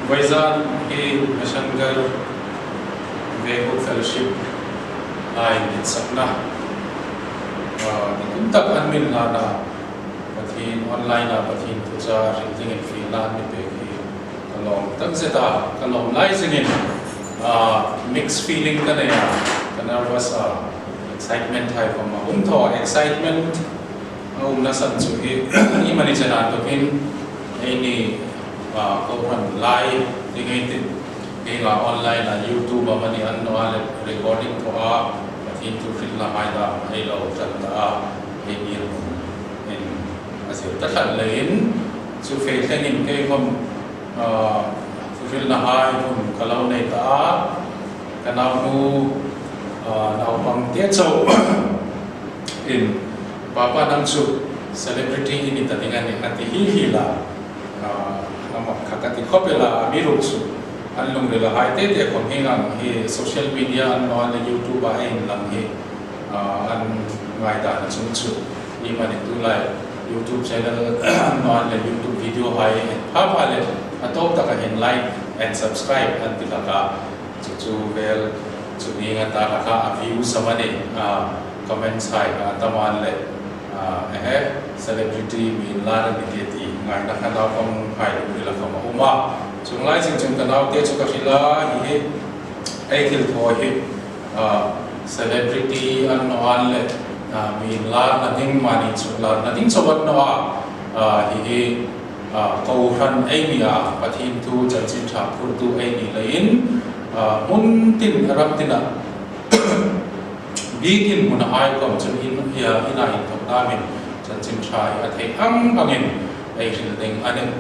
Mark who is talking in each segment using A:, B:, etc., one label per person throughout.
A: Vaizan he Meshangar Veho Fellowship Line in Sakna. Kuntak Anmin Lana, Patin online, Patin Puja, Rinting in Finland, Peki, Kalong, Tanzeta, Kalong Lising in mixed feeling Kanaya, Kanarvas excitement type of Umto, excitement, Nasan Suki, Imanijan Tokin, any Koran live, negated, online and YouTube, Mani Annual recording to into Finland, Hilo, Tanda, in Asir Lane, to Faithing in Kayhom, Finland High, Kaloneta, Kanamu, Naupang Tietso in Papa Namsu, celebrity in Italy, at the Hila, Kakati Kopela, Mirutsu. Anlong nila high day kung hingang social media ano na YouTube ay lang an ngaida na sunsu iman ito like YouTube channel ano na YouTube video hay hapale atop ta kahin like and subscribe at tilaka to well to ingat ta ka view sa mani comments hay taman le celebrity min la na digiti ngaida ka daw kung hay nila ka mauma so lai sing chung tanaw te chu kahila hi ai thil tho hi celebrity an noan le min la na ding mani chu la na ding sobat no hi ko ran ai mi pathin tu chan chin tha phur tu ai ni lein mun tin ram tina bikin mun ai kom chun in ya ina in thok ta min chan chin tha a thei ang angin ai thil ding anen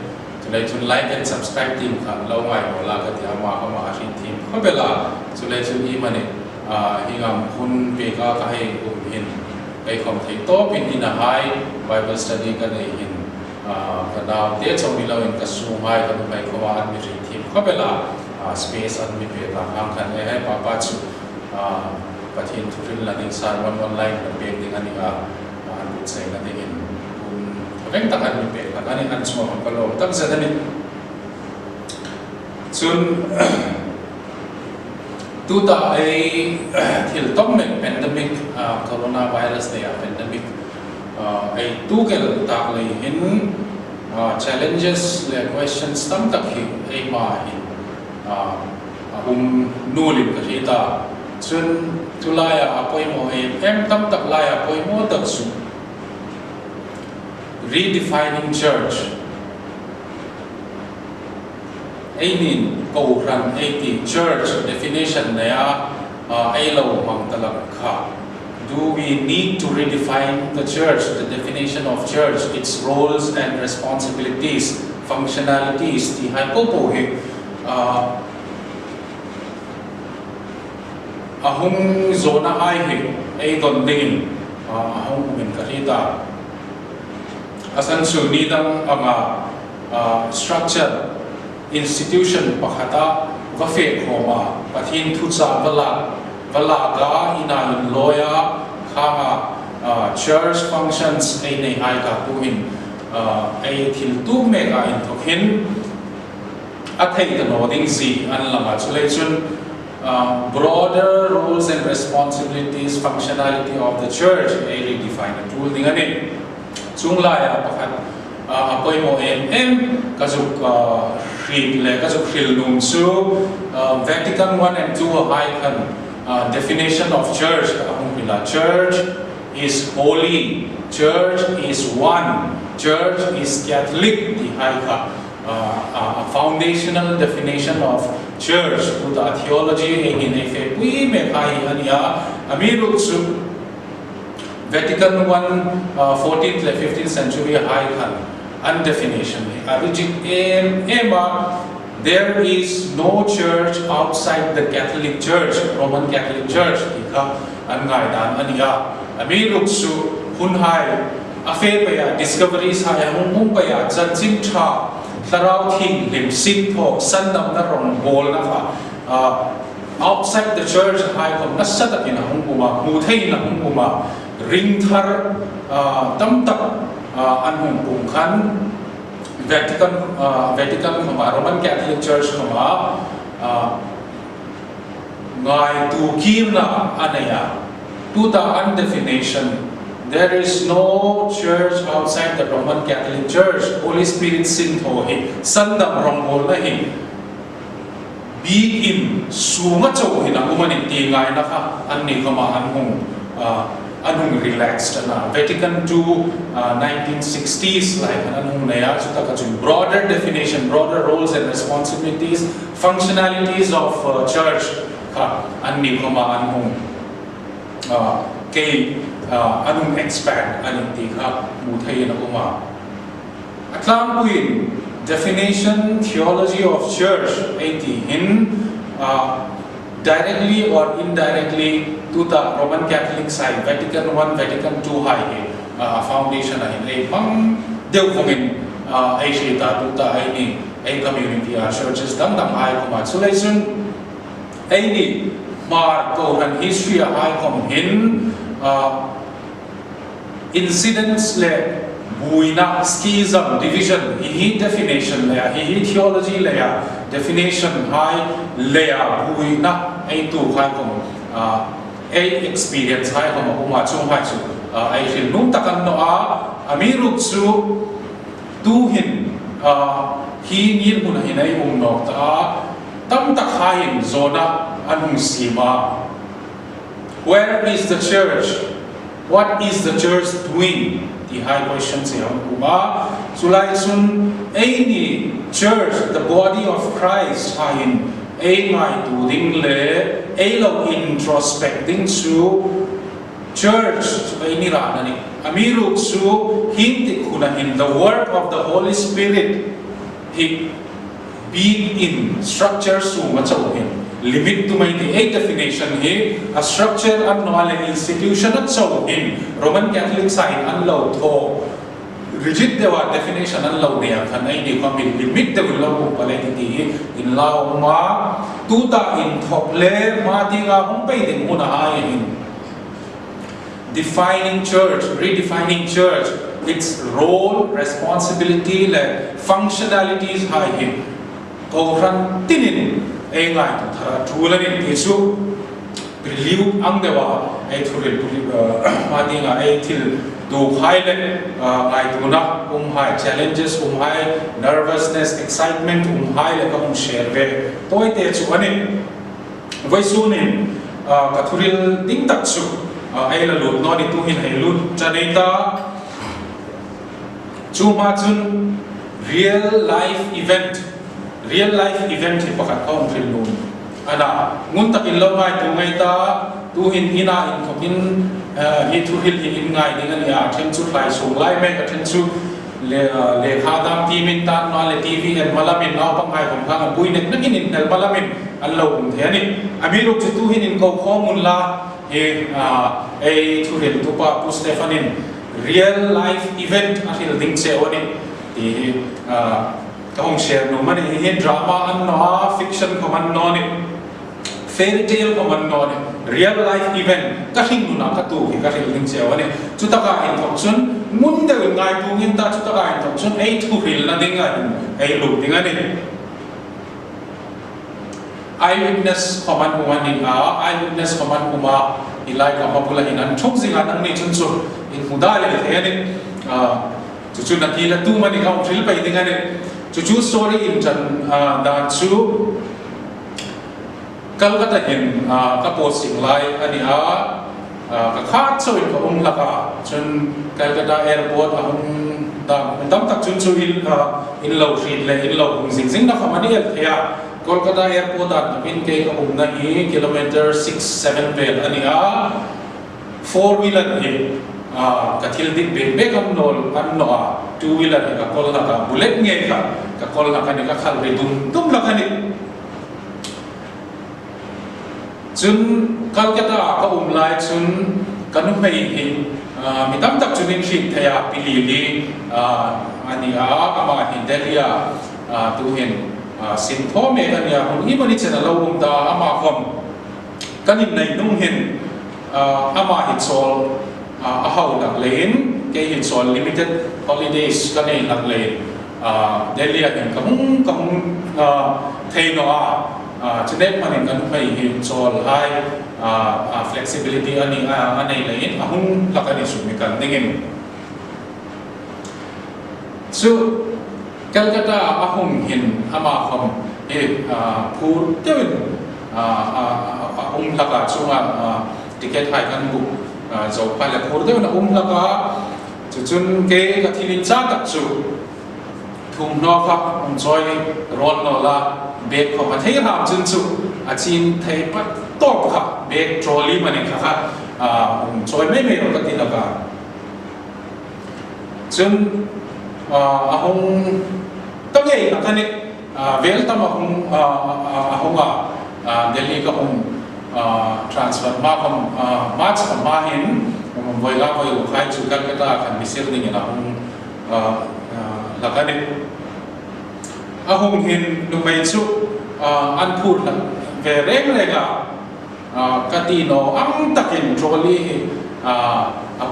A: Sulai chun like and subscribe team kan lau ngai bola ka dia ma ka ma hin team ko bela sulai chun I mane hingam hun pe ka ka hai hin kai khom thei to pin in a high Bible study ka nei hin ka da te chong ni lau in ka su mai ka mai ko wa mi ri team ko bela space an mi pe ta ang kan hai pa pa chu pathin thu rin la ding sar online na pe ding ani an bu sai na ding in Veng tak an mi tak ani an semua kalau tak sedang ni sun tu tak til tom pandemic coronavirus ni pandemic tu kel tak leh hin challenges le questions tam tak hi ma hin nulim kita sun tu laya apoi mo em tam tak laya apoi mo tak su redefining church. Ainin kauran aiti church definition naya ailaw mang talakha. Do we need to redefine the church, the definition of church, its roles and responsibilities, functionalities? Ti hai po he ahung zona ai he ai don dingin ahung min karita. Asan su nidang ama structure institution pakhata vafe khoma pathin thucha vala ga ina loya khama church functions ai nei hai ka tuin ai thil tu me ga in thokhin athai ta no ding zi an lama chulai chun broader roles and responsibilities functionality of the church ai redefine tool ding ani chung laya pakhat apoi mo kazuk khil le kazuk khil num su Vatican 1 and 2 high kan definition of church church is holy, church is one, church is Catholic di high ka a foundational definition of church to the theology in efe pui me kai ania amirut su Vatican 1 14th to 15th century high kan undefinition there is no church outside the Catholic Church, Roman Catholic Church ika angai dan ania amiruk su hunhai afe paya discoveries hai hum paya chanchin tha tarau thing lim sin tho san nam na rong bol na kha outside the church hai kom nasata kina hum kuma mu thei na hum kuma ring thar tam tak an hum kum khan Vatican khoma Roman Catholic Church khoma ngai tu kim na anaya tuta undefinition. There is no church outside the Roman Catholic Church. Holy Spirit sin tho hi sandam rongol na hi big in suma chaw hi na umani ti ngai na kha anni khoma anhung relaxed na Vatican II 1960s like anhung naya chuta ka chun broader definition, broader roles and responsibilities, functionalities of church ka anni khoma anhung ke anung expand aninti kha muthai na uma atlang puin definition theology of church ati in directly or indirectly to the Roman Catholic side Vatican I Vatican II hai foundation ahin ei pang deu khongin ai shita tu ta ai ni ai community churches dam ai kuma sulaisun ai ni mar ko han history ai kom hin incidents le buina schism division hi definition le hi theology le definition hai le buina ai tu hai kom ai experience hai kom uma chung hai chu ai fil num takan no amiruk chu tu hin hi nir mun hin ai no ta tam tak hain zona anung sima. Where is the church? What is the church doing? The high questions here. Sulai sun any church, the body of Christ, hain ay mai doing le ay lo introspecting to church. Any ranani. Amiru su hindi kunahin the work of the Holy Spirit. He being in structure su machawin. Limit to my a definition here, a structure and an institution at so in Roman Catholic side unload to rigid dewa definition unload there can I come limit the law validity in law ma tuta in tople matinga humpay una in defining church, redefining church, its role, responsibility, functionalities high him. Koran tinin ai ngai tu thara thulan in tisu priliu ang dewa ai thuril ma dinga ai thil du khai le ngai tu na hai challenges hai nervousness excitement hai le ka share ve toi te chu ani voi su ni ka thuril ding tak chu ai la lut no ni tu hin ai lut chaneta chu ma chun real life event hi pakat kaum fil nun ana ngun takin lo ngai tu ngai ta tu hin ina in thokin hi thu hil hi in ngai ding ani a then chu lai sung lai me ka then chu le kha dam ti min tan no le tv en malamin naw pang hai kom khang pui nek nakin in nel malamin an lo um the ani amiru chu tu hin in ko khomun la he ei thu hil tu pa pu stefanin real life event atil ding che oni ti Kung share no money here drama and no fiction command non fairy tale command non real life event kahing nuna katu kahing ling sewa ne chutaka in thoksun munde ngai tu ngin ta chutaka in thoksun ei thu ril na dinga ei lu dinga ne eyewitness command one in eyewitness command uma ilai ka mapula hinan thok zinga nang ni chun chu in mudale the ne chu na ti la tu mani ka ril pai dinga ne Cucu story in Jan dan Chu Calcutta in posting lai ani ka khat so in ka laka chun Calcutta airport dam tak chun chu in lo street le in lo sing na khamani ya Kolkata airport at pin ke ka na hi kilometer 6-7 pel ani 4-wheeler hi kathil dik be kam nol an no 2-wheeler ka kol na ka bullet nge ka kol na ka ni ka khal be dum la ka ni chun Calcutta ka lai chun kanu mai hi mitam tak chunin khit thaya pilili ani ama hi delia tu hin sin tho me kan ya hun i mani chena lo da ama khom kanin nei nung hin ama hi chol a hau dak lein ke hin sol limited holidays kanei lak lein เดลียเห็นกับเทโนจะได้มาเห็นกันไปเห็นโซลให้flexibility อันนี้เลยหุ่นหลักอันนี้สุดมีกันดิ่งซึ่งกัลกัตตาหุ่นเห็นอามาคำพูดเดินหุ่นหลักช่วงติเกตไทยกันบุกจบไปแล้วพูดเดินหุ่นหลักจุนเกย์กับที่นิจ้าตัดจุทุ่มนอครับหุ่นจอยร้อนนอละเบรกของมันเทียบจุนจุอาชีพไทยปัดตบครับเบรกโทรลีมันเองครับหุ่นจอยไม่รถติดแล้วกันจนหุ่นตั้งใหญ่กันเนี่ยเวลตั้มหุ่นเดลีก็หุ่นtransfer มาคำมาจากมาเห็นเวลาไปใครจุกันก็ได้กันมิเซลนี่นะหุ่นหลักเนี่ยหุ่นเห็นดูไม่ชุกอันพูดนะเวเร่งเลยกตีโนอังตะกินโทรลี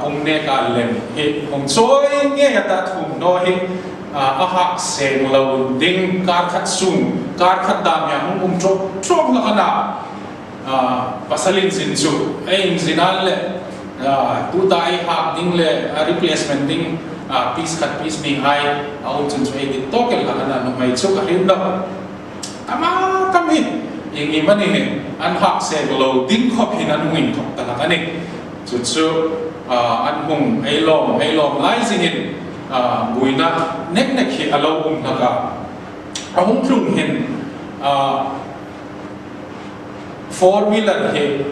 A: ปุ่มเนี่ยการเล่นหุ่นซอยเนี่ยตัดหุ่นโนเฮหักเสียงเราดิ้งการขัดสูงการขัดดำอย่างหุ่นจบละขนาดpasalin sinsu inzinal le tu dai hak ding le replacement ding piece cut piece ni hai au chun choi di tokel la no mai chu ka hin da ama kami ing imani ne an hak se lo ding khop hin an win thok ta la ni chu chu an hung ai lom lai zingin buina nek hi alo na ka ahung thung hin four wheeler he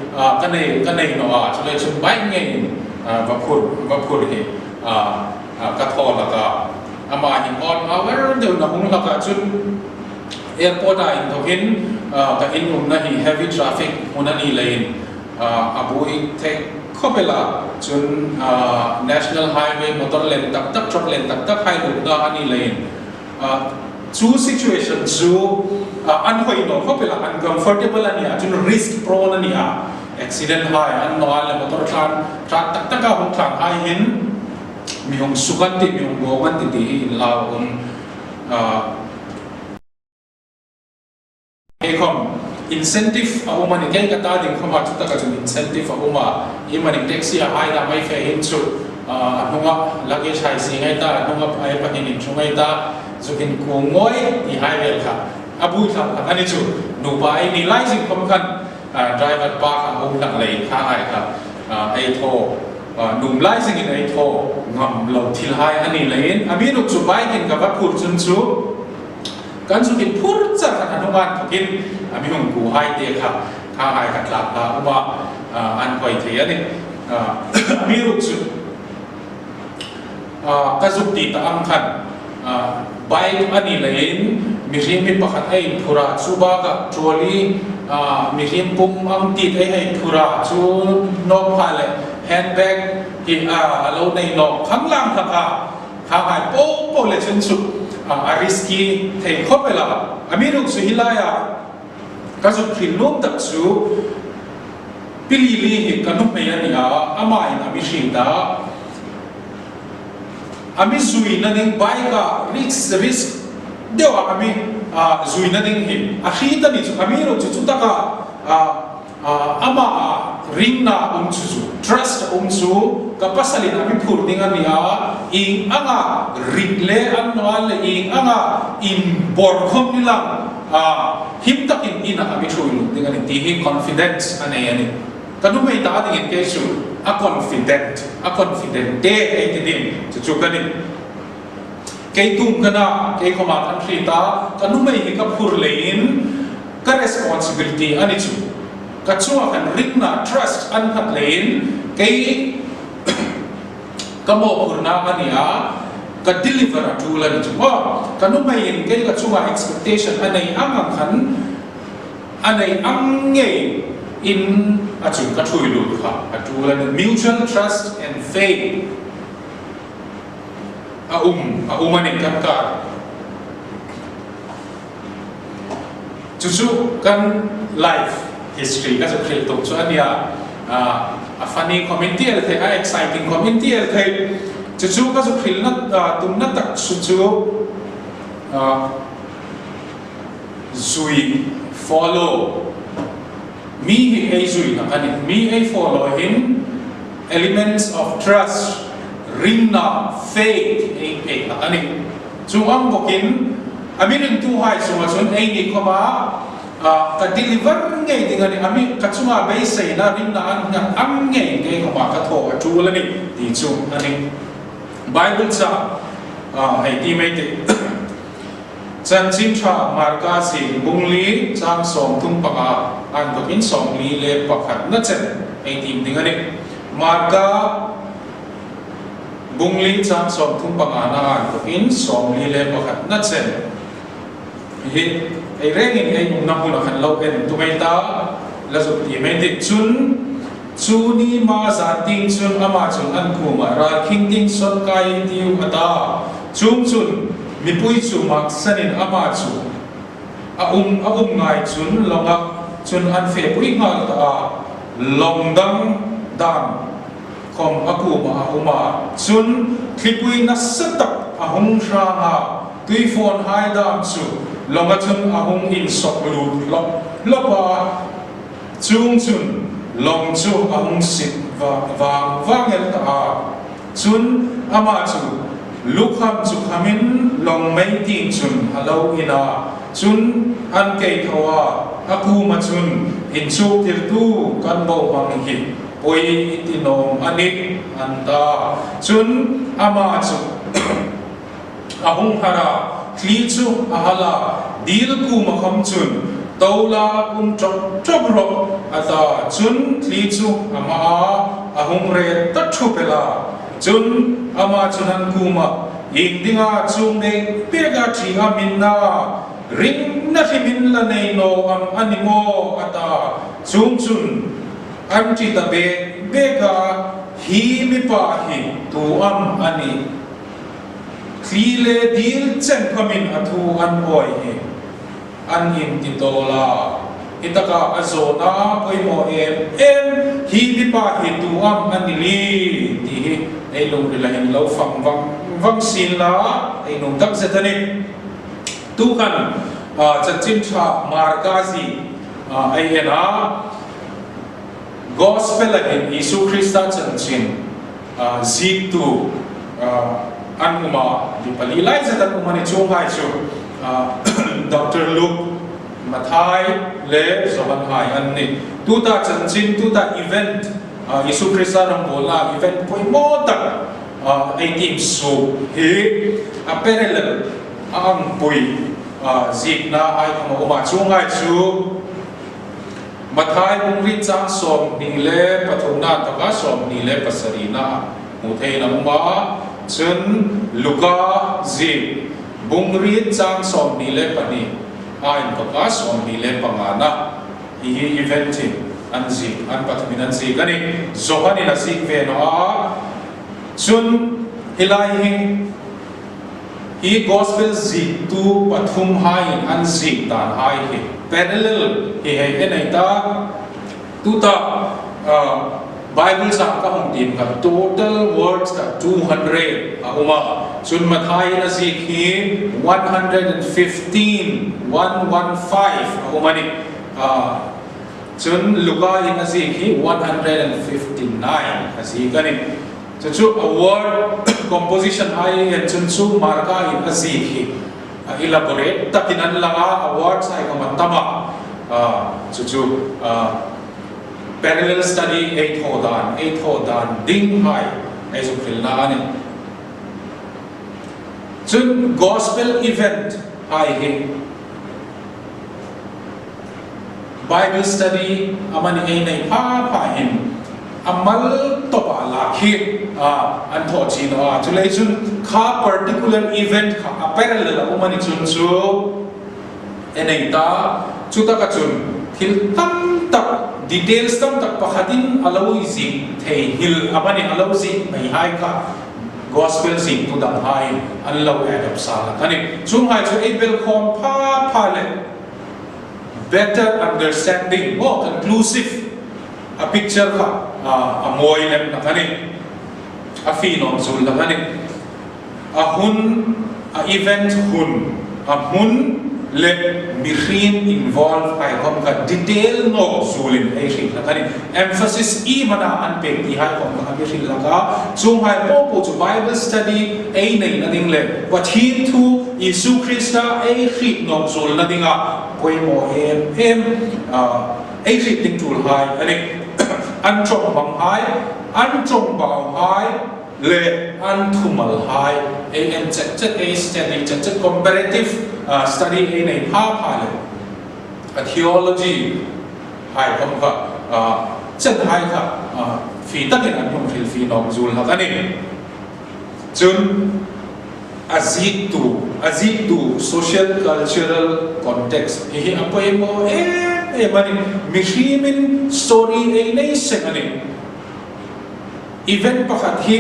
A: kanai no chule chun bike nge vapur he ka thol la ka ama hin on hour de na hung la ka chun airport in thokin ka in na hi heavy traffic hunani lane abu I take khopela chun national highway motor lane tak truck lane tak hai lu da ani lane two situation two unhoi no khopela uncomfortable ania chun risk prone ania accident high an noal le motor truck tak ka hong thang hai hin mi hong sukan ti mi hong gowan ti la on ekom incentive uma ni kai kata ding khoma chuta ka chun incentive uma ima ni taxi a hai da mai fe hin chu anunga luggage hai singai ta anunga ai pa ni chungai ta zukin ko ngoi ti hai vel kha abu tha ani chu nu ba ai ni license khom khan driver park hong lang lei kha ai kha ai tho num license in ai tho ngam lo thil hai ani lein ami nu chu bai kin ka va phur chun chu kan zukin phur cha khan anuman thokin ami hong ku hai te kha kha ai kha tla la uma an koi the ani ami ru chu ka zuk ti ta am khan bai ani lein mirim mi pakhat ai phura chuba ka trolley mirim pum am ti ai hai phura chu nok pha le handbag ki lo nei nok khang lam kha kha hai po le chen chu risky thei khopela amiru chu hilaya ka zu khilum tak chu pilili hi kanum me ania amai na mi shinda ami zui na ning bai ka risk dewa ami zui na ning hi a khita ni chu amiru chu taka ama ring na chu trust chu ka pasalin ami phur ding ania ing anga rigle an noal ing anga in bor khom nilang him takin ina ami thuilu ding ani ti hi confidence ani kanu mai ta ding ke chu a confident de ai tin chu kanin kay tum kana kay khoma than thita kanu mai hi ka phur lein ka responsibility ani chu ka chuwa kan rigna trust an hat lein kay ka mo phurna ania ka deliver a tool ani chu kanu mai in kay ka chuwa expectation anai ang khan anai ang nge in a chu ka thui lu kha a tool and mutual trust and faith ani kan ka chu kan life history ka khil tok chu ania a funny community el the a exciting community el the chu ka khil na tum na tak chu zui follow mi hi ei zui na kani mi ei follow him elements of trust ringna faith ei na kani chung ang bokin amirin tu hai sunga sun ei ni koma ka deliver ngai dingani ami ka chunga bei sei na ringna ang ngai ngai koma ka tho ka chu lani ti chu ani bible cha ai ti mai te chan chin tha marka si bungli chang som tum paka an bokin som li le pakhat na chen ai tim dingani marka bungli chang som tum paka na an bokin som li le pakhat na chen hi ai rengin ai na hula khan lo en tu mai ta la zo ti mai te chun chu ni ma za ting chun ama chun an khu ma ra king ting son kai tiu ata chung chun mi pui chu mak sanin ama chu a ngai chun longa chun an fe pui ngal ta long dang dan khom aku ma uma chun thipui na satak a hung sha nga tui phone hai dam chu longa chun a hung in sok lu lopa chung chun long chu a hung sit va ngel ta chun ama chu lukham chu khamin long mai ting chun halo ina chun an kei thawa aku ma chun in chu tir tu kan bo hang hi poi itinom ani anta chun ama chu ahung hara kli chu ahala dil ku ma kham chun tola chok ro ata chun kli chu ama ahung re ta thu pela chun ama chunan kuma indinga chung ne pega thinga minna ring na thimin la nei no am animo ata chung chun an chi ta bega hi mi pa hi tu am ani khile dil chen khamin athu an oi hi an in ti tola itaka azona poimo em hi mi pa hi tu am ani li ti ai lung ri lahin lo phang vang sin la ai nong tak setani tu kan chachin tha markazi ai ena gospel again Isu Krista chanchin zik tu anuma di palilai zetan umani chungai chu Dr. Luke Mathai le Zohan Hai anni tuta chanchin tuta event Isu Krista rang bola event poi mo tak ai tim su hi a parallel ang pui zik na ai kama uma chungai chu Mathai bungri chang som ning le pathuna taka som ni le pasarina muthei na uma chun Luka zik bungri chang som ni le pani ai taka som ni le pangana hi eventing an zik an pathumin an zik ani zohani na zik ve no chun hilai hi gospel zik tu pathum hai an zik dan hai hi parallel hi hai enai ta tu ta Bible sa ka hong tim ka total words ka 200 uma chun Mathai na zik hi 115 uma ni chun Luka in azik hi 159 azik ani chu a word composition hai and chun chu marka in azik hi elaborate takinan langa a word sai ka matama chu parallel study 8 hodan ding hai ai chu khilna ani chun gospel event hai hi Bible study amani ai nei pa him amal topa la khi an tho chi no chulei chun kha particular event kha parallel amani chun chu enei ta chuta ka chun thil tam tak details tam tak pakhatin aloi zi thei hil amani aloi zi mai hai ka gospel zi tu dam hai an lo adap sala kani chung hai chu abel khom pa le better understanding more conclusive a picture ka a moi lem na kani a fi nom zul na kani a hun a event hun mun le mihrim involve hai kom ka detail no zulin ai ri la kani emphasis I mana an pe ti hai kom ka bi ri la ka chung hai po chu Bible study ai nei na ding le pathin thu Isu Krista ai ri no zul na dinga poi mo em ai ri ding tul hai ani an chong bang hai an chong bang hai le an thumal hai en chat a study chat comparative study in a pa a theology hai kom ka chat hai ka fi takin an hum fil fi nok zul ha kani chun azitu social cultural context hi apoy mo mani mihrimin story ai nei semani event pakhat hi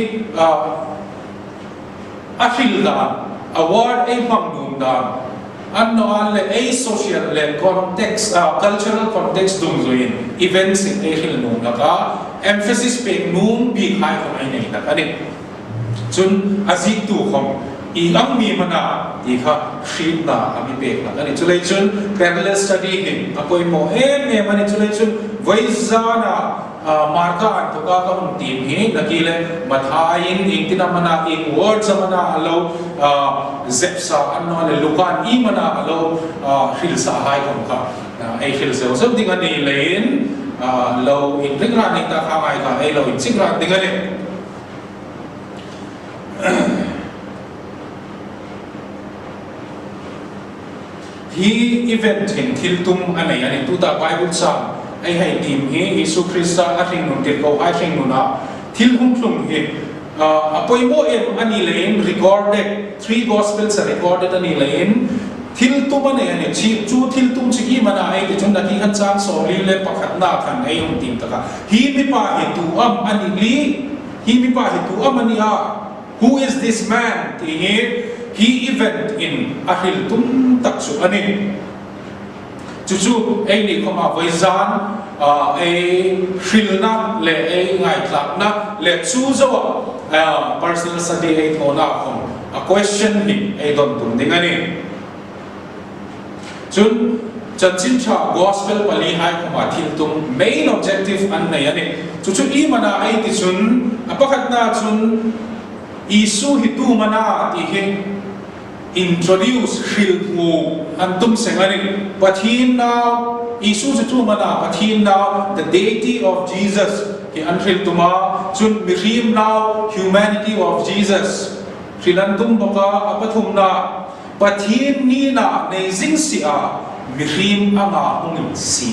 A: afilda award ai mangnum da anno le ai social le context cultural context dung zoin events in ai hil nung ka emphasis pe nung bi khai ko ai nei na kani chun azitu khom I ang mi mana I kha shit na ami pe na kani chulai chun parallel study ni apoi mo mani chulai chun vaizana marka an to ka ka team hi nakile mathain ingtina mana in words mana alo zepsa anno le lukan I mana alo hil sa hai kom ka ai hil se so ding ani lein lo in ringra ni ta kha mai ka ai lo in singra ding ani hi event in thiltum anei ani tu ta Bible sa ai hai tim hi Isu Krista a ring nun tir ko ai ring nuna thil hum thlum hi apoi mo em ani lein recorded 3 gospels are recorded ani lein thiltum ani chi chu thiltum chi ki mana ai ti chun daki han chang so li le pakhat na khan ai um tim ta ka hi mi pa hi tu am ani li hi mi pa hi tu am ani a who is this man ti hi he event in ahil tum taksu ani chu ai ni khoma vaizan ai shilna le ai ngai tlak na le chu zo personal study ai thona khom a question ni ai don tum ding ani chun chin cha gospel pali hai khoma thil tum main objective an nei ani chu I mana ai ti chun apakhat na chun Isu hitu mana ti he introduce shilmu antum sengani pathin now Isu hitu mana pathin now the deity of Jesus he anfil tuma chun mihrim now humanity of Jesus shilantum boka apathum na pathin ni na neizing sia mihrim anga hungin si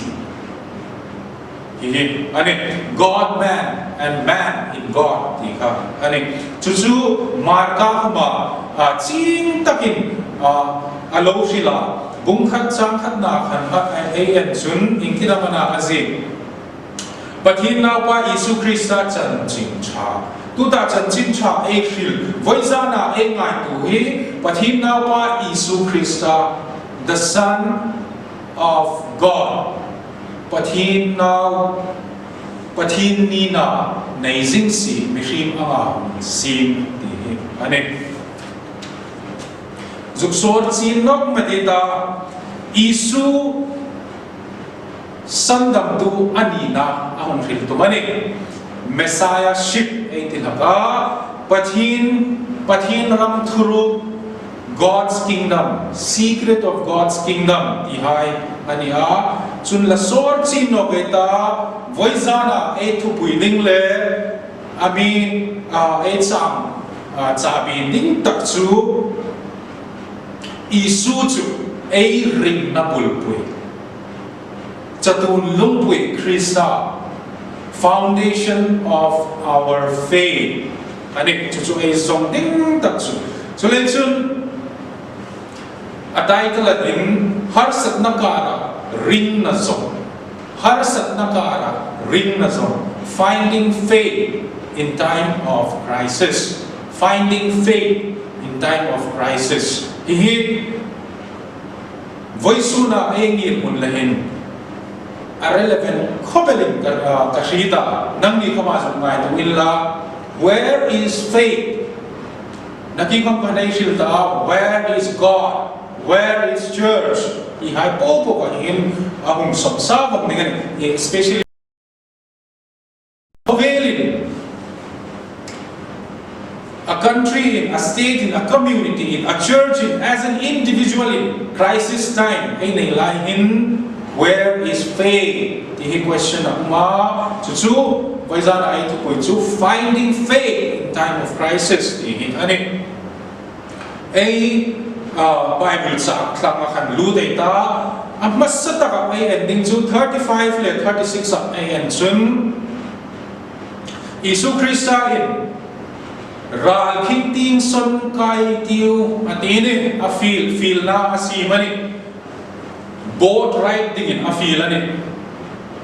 A: ani God man and man in God ti kha ani chu marka ma ching takin alo shila bung khat chang khat na khan ha an chun ingkira mana azin pathin na pa Isu Krista chan ching cha tu ta chan ching cha ai shil voizana ai ngai tu hi pathin na pa Isu Krista the son of God pathin ni na neizing si mihrim anga sim ti ane zuksor chin nok matita Isu sandam tu anina ahon fil tu mani messiahship ai tilaka pathin ram thuru God's kingdom secret of God's kingdom ihai ania chun la sor chin no beta voizana e thu puining le ami e cham chabi ding tak chu Isu chu e ring na bulpui chatun lungpui Krista foundation of our faith ani chu e zong ding tak chu chulen chun atai kala in har sat na kara ring na zong har sat na kara ring na zong finding faith in time of crisis finding faith in time of crisis hi voisuna engir mun lahin irrelevant khobelin kashita nangni khoma sungai tu illa where is faith naking kam kanai shilta where is God where is church I hai po ka in ahum samsa bang dengan especially a country, in a state, in a community, in a church, in, as an individual in crisis time, where is faith? The question of finding faith in time of crisis. Bible sa klangakan luday ta ang masataka ay ending to 35 le 36 ay endsun Isu Krista in Ral kinting son kai tiu at ini a feel na asimani boat right dingin a feel ani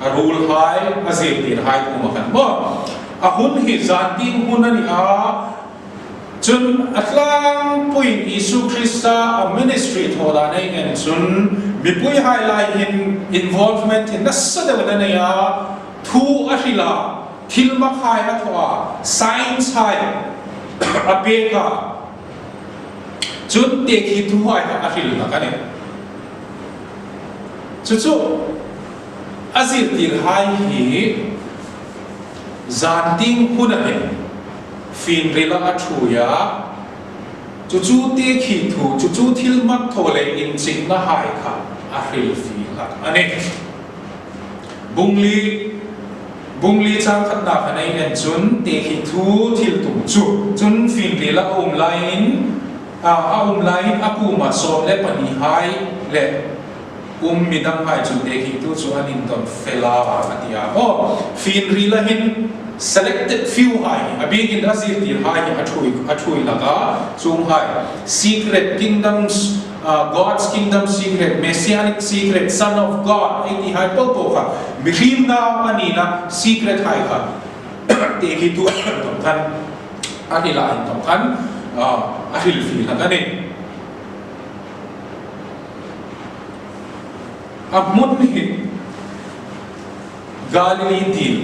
A: a rule high azir dir high kumakan mo ahun hi zanting hunani a chun atlang point Isu Krista a ministry thoda nei en chun mipui highlight in involvement in nasadawana nei a thu ahila thilmak hai athwa science hai apeka chun te khi thu hai ahil na kane chu azir tir hai hi zanting hunane fin rela athuya chu te khi thu chu thilmak thole in sing na hai kha ahil fi la ane bungli chang khatna khanai en chun te khi thu thil tum chun fin rela lain akuma som le pani hai le midang hai chu te khi tu chu anin ton fela atia ho fin rela hin selected few hai abigin azir tir hai athui laga chung hai secret kingdoms God's kingdom secret, messianic secret, son of God, iti hai popoka, mihim na manina secret hai ka, teki tu tongkan, anilain tongkan, ahil fil hagani. Amun hi Galilee deal,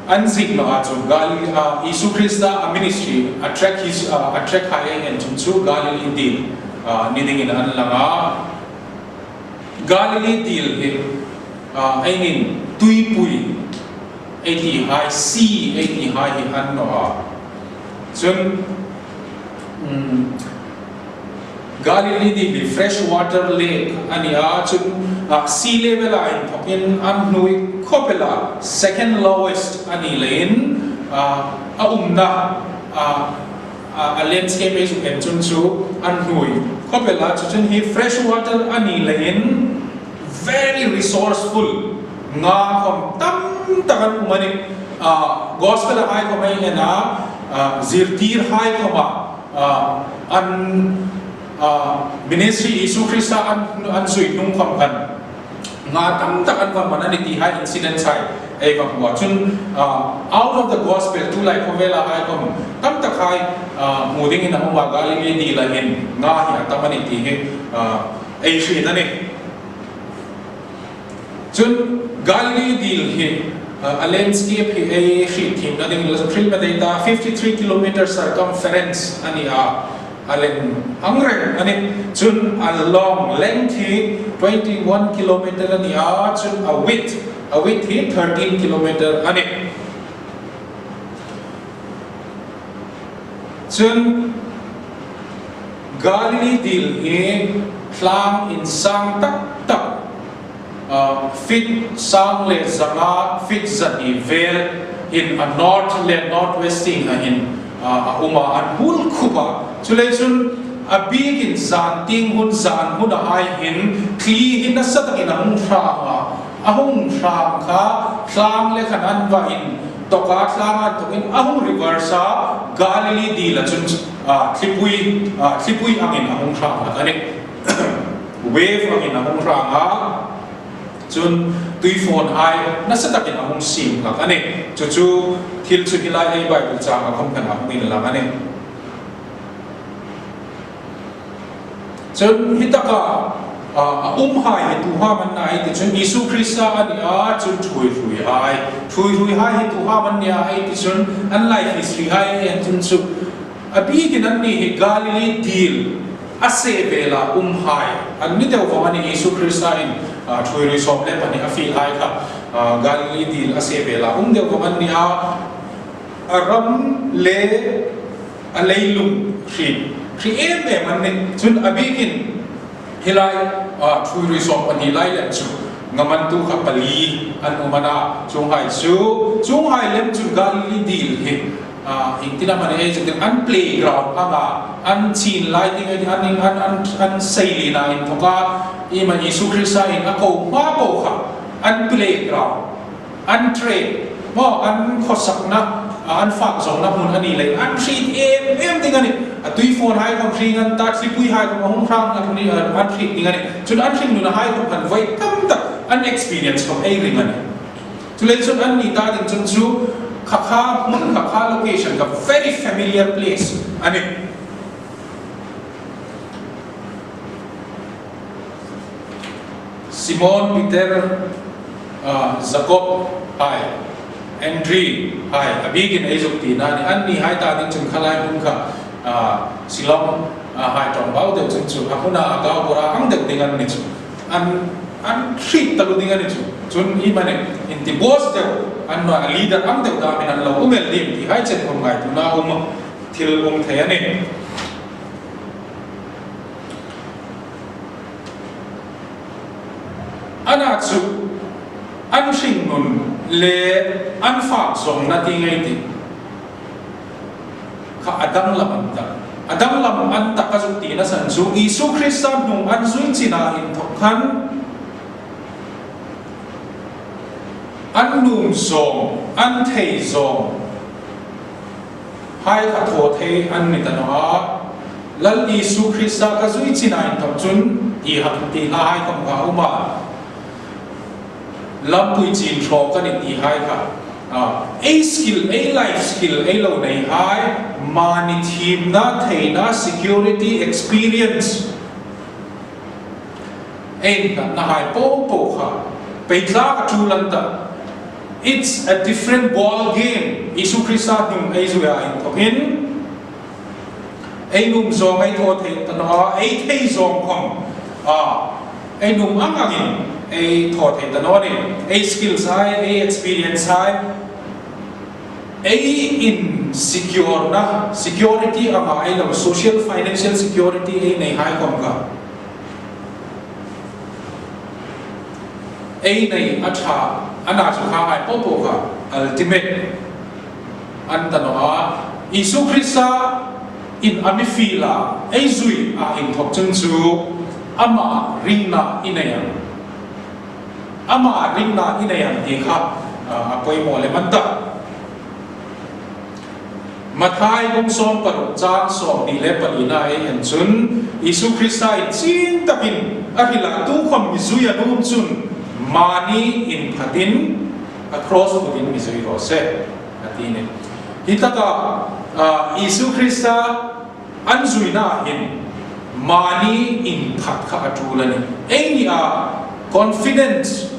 A: anzik na ato Galilee Isu Krista a ministry attract high and to Galilee deal. Nidingin an langa Galilee deal I mean tuipui 80 high sea 80 high han no chun Galilee deal freshwater lake ania chun sea level in an nui kopela second lowest ani lane aumna a landscape is chun chu an nui kopela chun hi freshwater ani lane very resourceful nga kom tam takan umani gospel hai ko mai na zirtir hai ko ma an ministry Isu Krista an sui nung kom kan nga tam takan ko manani ti hai incident sai ai bang wa chun out of the gospel tu lai kovela hai kom tam takai muding in wa Galilee di lahin nga hi tamani ti he ai shri na ne chun Galilee deal hi a landscape hi ai shri thim na ding la thrill ma data 53 km circumference ani alen angre ani chun a long length hi 21 km ani chun a width hi 13 km ani chun Galilee deal hi thlang in sang tak fit sang le zanga fit zani vel in a north le northwesting in uma an hul khuba chule chun a big in zanting hun zan hun hai hin khi hin satak in hung thram kha thlang le khanan wa in toka thlang to in ahung reverse Galilee di la chun thipui angin ahung thram la ne wave angin ahung thram chun tui phone hai na satak in ahung sim la ne chu thil chu hilai ai Bible chang akhom kan ahung in la ne chun hitaka hai tu ha man nai ti chun Isu Krista ani chun thui hai hi tu ha man nia ai ti chun an life history hai and chun chu abi kin an ni Galilee deal asevela hai an mi deu vamani Yesu Christa in thui roi som le pani a feel hai kha Galilee dil asevela deu vamani a aram le alailum khi em man ne chun abikin hilai thui roi som pani lai lem chu ngaman tu kha pali an umana chung hai lem chu Galilee dil he intina mane e jeng an playground anga an chin lighting an saili na in thoka i man Yesu Christa in ako ma po kha an playground an train mo an khosak na an fak zong na mun ani le an treat em ding ani atui phone hai kam ring an taxi pui hai kam hong rang na ni an treat ding ani chun an ring nu na hai kam kan vai tam tak an experience kam ei ring ani chule chun an ni ta ding chun chu Kakha location, a very familiar place. And Simon, Peter, Jacob, hi, Andrew, hi, a big in Azukti, Anni, hi, Tadin, Kalai Munka, Silom, hi, Tom Baude, Hakuna, Agabora, and the Dinganichu, and treat the Ludinganichu, Jun Imane, in the boss there. An a leader ang deu da min an lo umel lim ti hai chen khom ngai tu na thil the ani ana chu an hring nun le an fak zong na ti ngai ti kha adam lam an ta ka zu ti na san zu Yesu Christa nung an zui china in thokhan an num zong an thei zong hai kha tho the an ni ta no lal Yesu Christa ka zui china in thok chun i hak ti la hai kam ga uma lam pui chin tho ka ni ti hai kha a life skill a lo nei hai mani thim na thei na security experience ein na hai po kha peitla ka chu lan ta. It's a different ball game. Yesu Christa nung ay zuya in tokin. Ay nung zong ay thotay tanoa ay thay zong kong. Ay nung angangin ay thotay tanoa ni. Ay skills hay, ay experience hay. Ay insecure na security ang ay lang social financial security ay naihay kong ka. Ay nai acha ana su kha ai popo ka ultimate an tanoa Yesu Christa in amifila ai zui a in thok chung chu ama ringna inayang ti kha apoi mo le manta mathai gong som par chang som ni le palina ai en chun Yesu Christa in chin takin ahila tu khom mizui anum chun Mani in Patin across within Missouri Rose Atine. Hitaka Yesu Christa anzuina in Mani in Patka Atulani. Any confidence,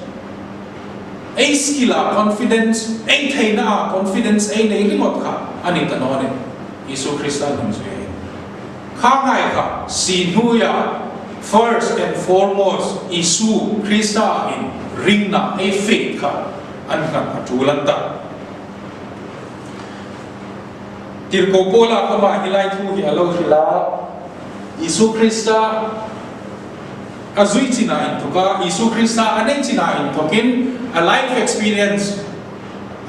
A: a skilla confidence, a taina confidence, a nailimotka, Anita None, Yesu Christa Nuzui. Kangaika, Sinuya. First and foremost, Yesu Christa in ringna a faith ka ankan atulanta. Tirko pola kama hilai tu hi alo hila Yesu Christa azui china in tuka Yesu Christa ane china in tokin a life experience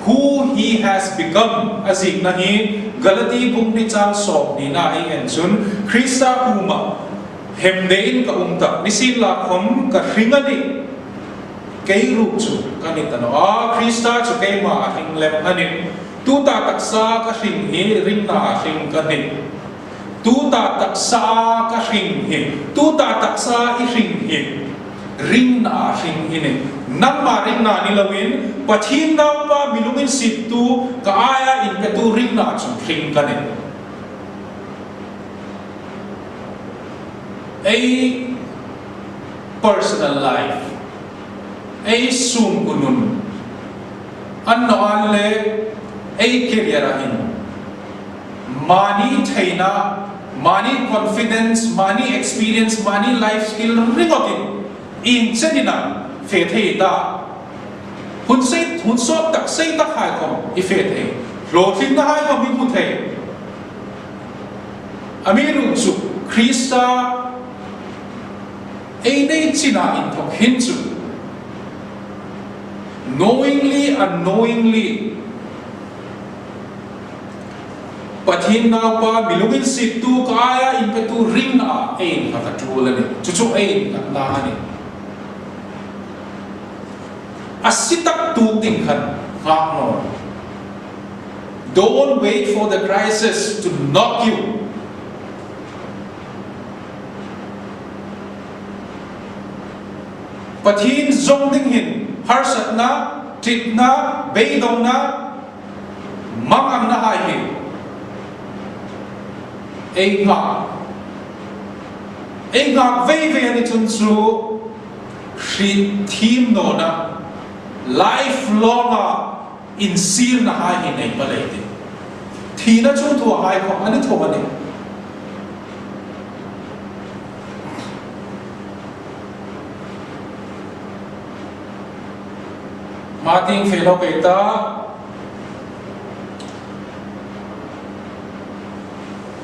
A: who he has become asik nahi galati bungni chal sob ni na ai ensun Christa kuma hemdein ka umta nisila khom ka ringani kay ruchu kanita no Christa chu kay ma aking lem ani tuta taksa ka ring ringna ring kanit tuta taksa ka ring tuta taksa i ringna ring ini namma ringna nilawin pathin daw pa milungin situ ka aya in petu ringna chu ring kanit a personal life, a sungkunun, annoanle a careerahin, mani thaina money confidence, money experience, money life skill ringotin in chenina faith he ta hun so tak sei tak hai kom I faith he lo thin na hai kom I mu the amiru chu Krista ei nei china in thok hin chu knowingly unknowingly pathin na pa milungin situ kaya in petu ring a ein ka tulani chuchu ein na ani asitak tu ting khan ha no don't wait for the crisis to knock you pathin zong ding hin harsat na tit na beidong na mang na hai hin ei ngak vei ni chun chu hri thim no na lifelong in sir na hai hin ei palai ti thi na chu thu hai ko ani tho ani Martin fellow beta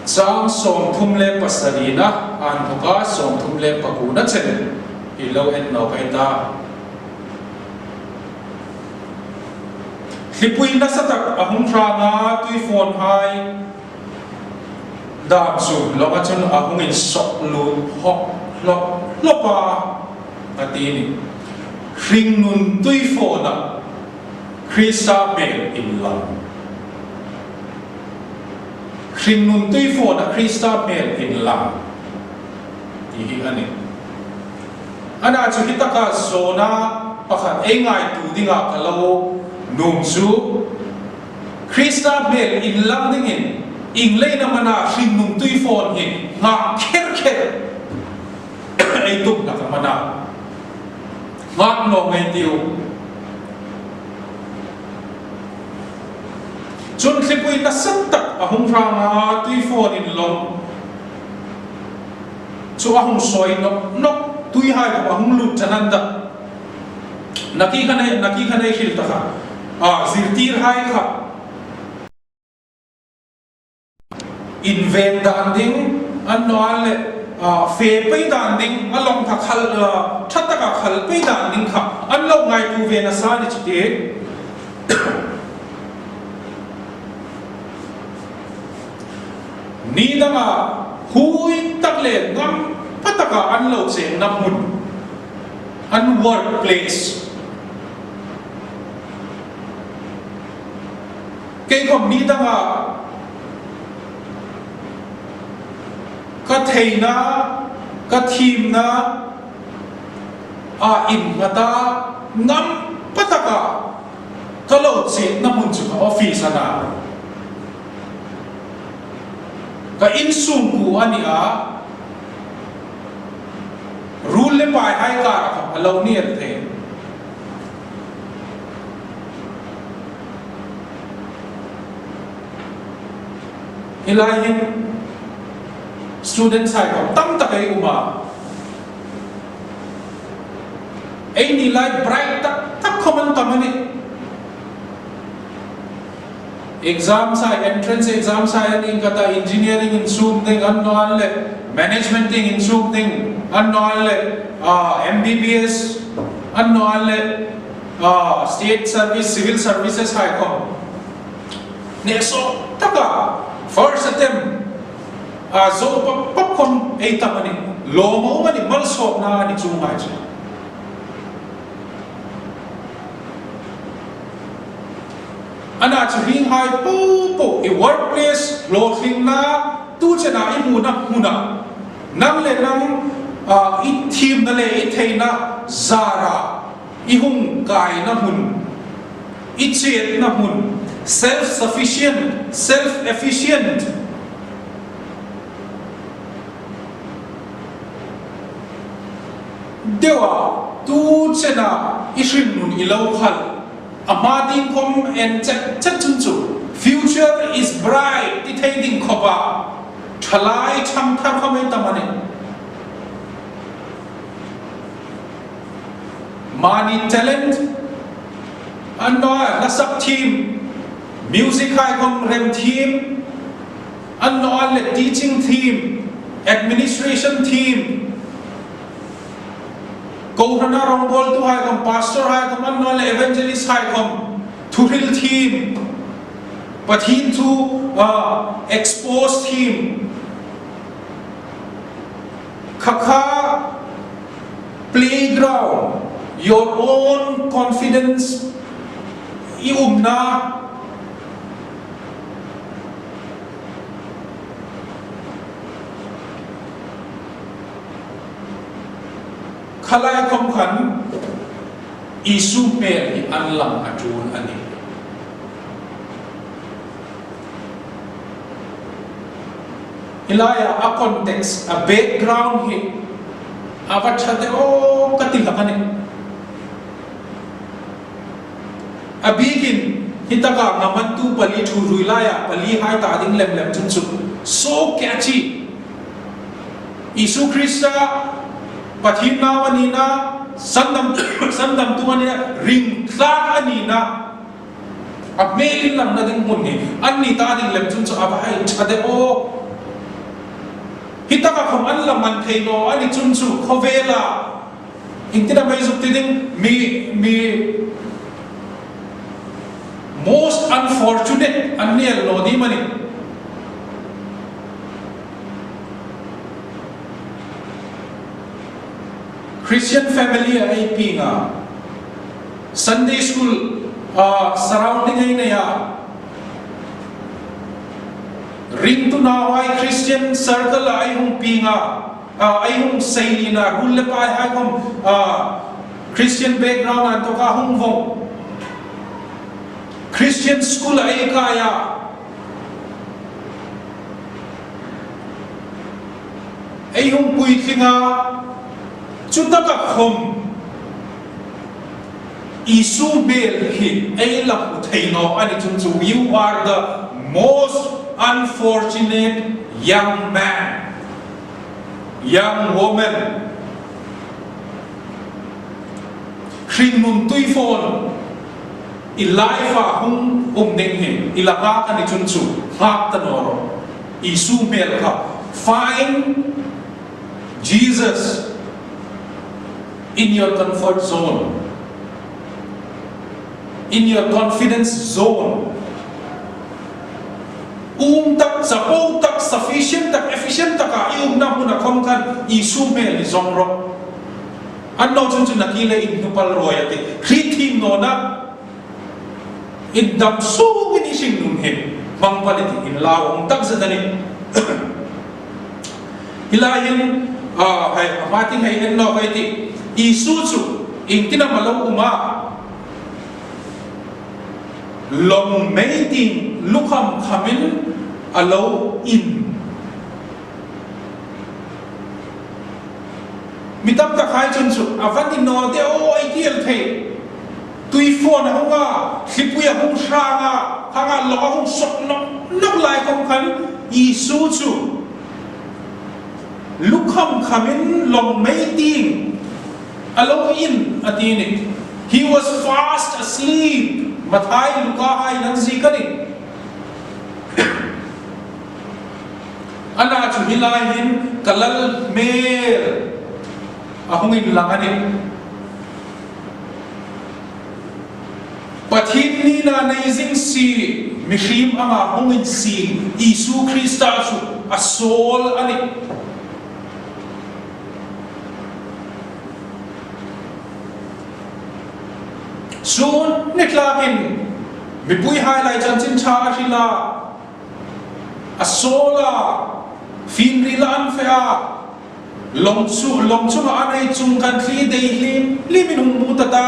A: sang som thum le pasarina an thoka som thum le pakuna chen ilo en no beta hipui na satak ahung tranga tui phone hai dam su longa chun ahung in sok lu hok lopa atini ring nun tui phone na Krista bel in lam ring nun tui phone na Krista bel in lam ihi ani ana chu hitaka zona pakhat engai tu dinga kalo nung su Krista bel in lam dingin inglei na mana ring nun tui phone hin nga kher ai tuk na mana ngak no ngai tiu chun klipui na sattak ahung ranga tui phone in long chu ahung soi nok tui hai ko ahung lut chananda naki khane khil ta kha zirtir hai kha invent dan ding an noal le fe pai dan ding along tha khal thatta ka khal pai dan ding kha an lo ngai tu ve na sa ni chite ni danga hui takle ngam pataka an lo che namun an workplace ke kom ni danga ka theina ka thim na in mata ngam pataka ka lo che namun chu office ana ka insum ku ani rule le pai hai ka alo ni the ilahin students hai ko tam ta kai uma ai ni lai bright tak common tamani exam sai entrance exam sai ni kata engineering in sum ding an no le management ding in sum ding an no le MBBS an no le state service civil services hai ko ne so taka first attempt zo pap kon ei tamani lo mo mani mal so na ni chung mai cha ana chhing hai po I workplace lo thing na tu chena I muna nam le nam I team na le I theina zara I hung kai na hun I chet na hun self sufficient self efficient dewa tu chena I shrim nun I lo khal Amading and chat future is bright, detaining kopa Thalai cham tham khamai tamani mani talent anno nasak team music hai kom rem team anno le teaching team administration team Kohrana Rongbol tu hai kom pastor hai kom anno le evangelist hai kom Thuril team Pathin to expose team Kaka playground your own confidence iumna khalai kom khan isu me anlam atun ani Ilaya a context a background hi avachade o katilakani abigin hitaka ngamantu pali thuruilaya pali hai ta ding lem chunchu so catchy Isu Krista pathina wanina sandam tuwanina ring tla anina abmelin lam na ding munni anni ta ding lem chunchu abhai chade o hitaka khom anla man theino ani chunchu khovela intina mai zukti ding mi most unfortunate annial lodi mani Christian family ai pinga Sunday school surrounding ai na ya ring to nawai Christian circle ai hung pinga ai hung sailina rulle pai hai hum Christian background an to ka hung vong Christian school ai kaya ai hung pui thinga chutaka khom isu bel hi ai la thaino ani chunchu you are the most unfortunate young man young woman khrin mun tui phone ilaifa hung ding he ilaka kan chunchu hak tanoro isu bel kha find Jesus in your comfort zone, in your confidence zone. Tak sapau tak sufficient tak efficient tak na muna komkan isu me li zongro. Anno chunchu nakile in nupal royate. Kritim no na in dam so winishing nun he. Bang paliti in lawong tak zadani. Hilahin hai amating hai enno kaiti isuchu ingtina malaw uma long mating lukham khamin alo in mitam ka khai chunchu avani no de o ideal the tui phone hanga hlipuya hung shranga hanga lo hung sok nok lai kom khan isuchu lukham khamin long mating alo in atini he was fast asleep mathai luka hai nanzi kani ana chu hilahin kalal mer ahungin langani pathin ni na naizing si mishim ama hungin si Isu Krista chu asol ani soon niklakin mipui highlight chanchin cha ashila asola finrila anfea longchu anai chung kan thli dei liminung mutata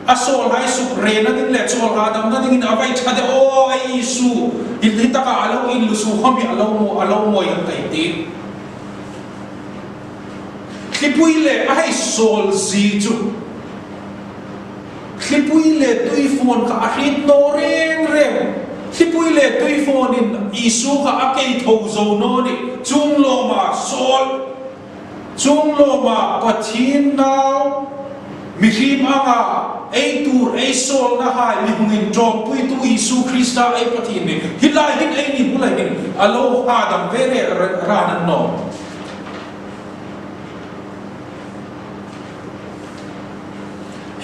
A: asol hai suk rena din le chol ha dam na ding avai chade o ai Isu ilita ka alo in lusu khami alo mo yang tai ti khipui le ai sol zi chu Khipui le tui phone ka ahit no reng Hipui le tui phone in isu ka akei thou zo no ni chung lo ma sol chung lo ma pathin now mi him anga ei tur ei sol na hai mi hungin trom pui tu isu Krista ei pathin ni hilai hin ei ni bulai ni alo ha dam vere ranan no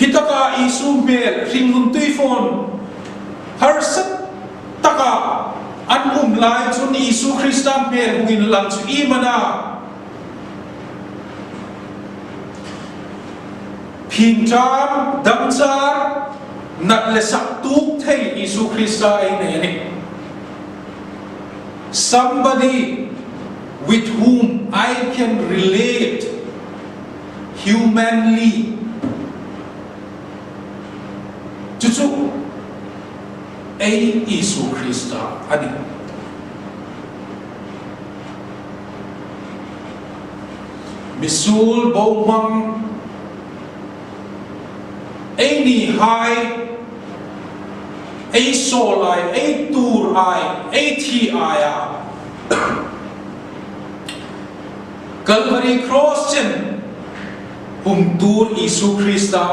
A: hitaka isu mel ringun tui phone har sat taka an lai chun isu Krista mel hungin lang chu imana Pinjam damsar nat le saktuk thei Isu Krista ai ne somebody with whom I can relate humanly chuchu ai Isu Krista ani misul bomang ai ni hai ai solai ai tur ai ai thi aya Calvary cross chen tur Isu Krista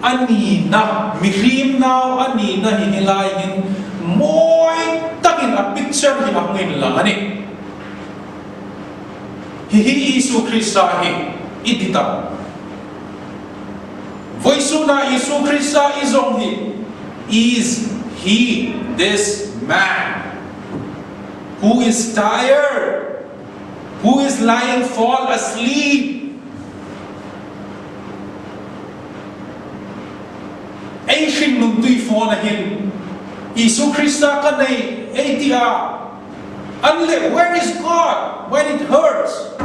A: ani na mihrim now ani na hinilai hin moi takin a picture hi angin lang ani hi Isu Krista hi idita Voisuna Isu Krista is he this man who is tired, who is lying fall asleep. Ay shin nung tui fo na hin Isu Krista kanay ay tiya unless where is God when it hurts?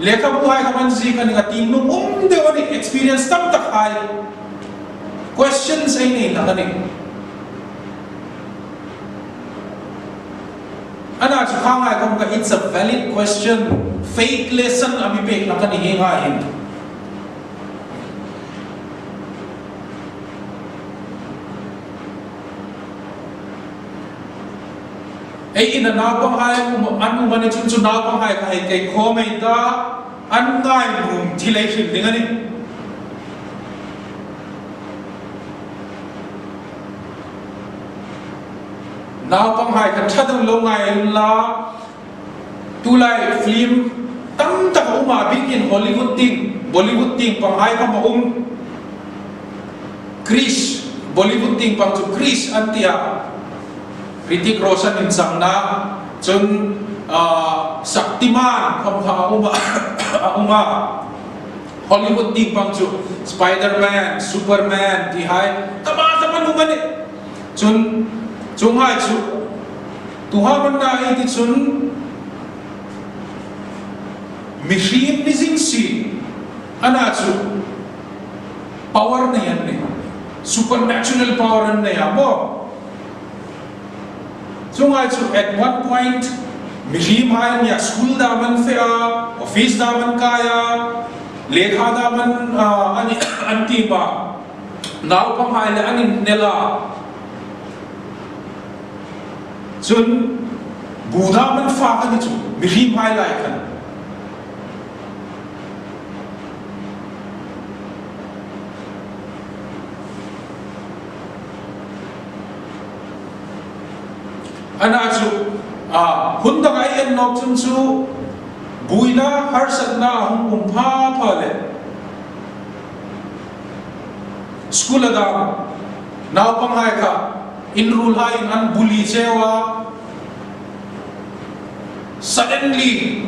A: Leka buhay ka man si kanina team nung dewa ni experience tam takay questions ay nila kanin ana chukangay kung ka it's a valid question faith lesson amipek na kanihingahin ay inanapang hay anu man chun chunapang hay kahit kay komay da an ngay mung tilay shilding ani napang hay katadang lo ngay la tulay film tam tak umabik in Hollywood ting Bollywood ting pang hay ka Chris Bollywood ting pang to Chris antia Hrithik Roshan insang na chun Saktiman kamha uma Hollywood ting pang chu Spider-Man Superman ti hai tama umani chun hai chu tuhaman na iti chun mihrim ni jingsi ana chu power na yan ni supernatural power na yan mo Sungai chu at one point mihrim hai niya school daman fea office daman kaya lekha daman ani antiba naw pang hai la anin nela chun buddha man fa ka ni chu mihrim hai lai kan ana chu hundang ai en nok chun chu buina harsat na hum pha le school ada naw pang hai ka enroll hai an bully chewa suddenly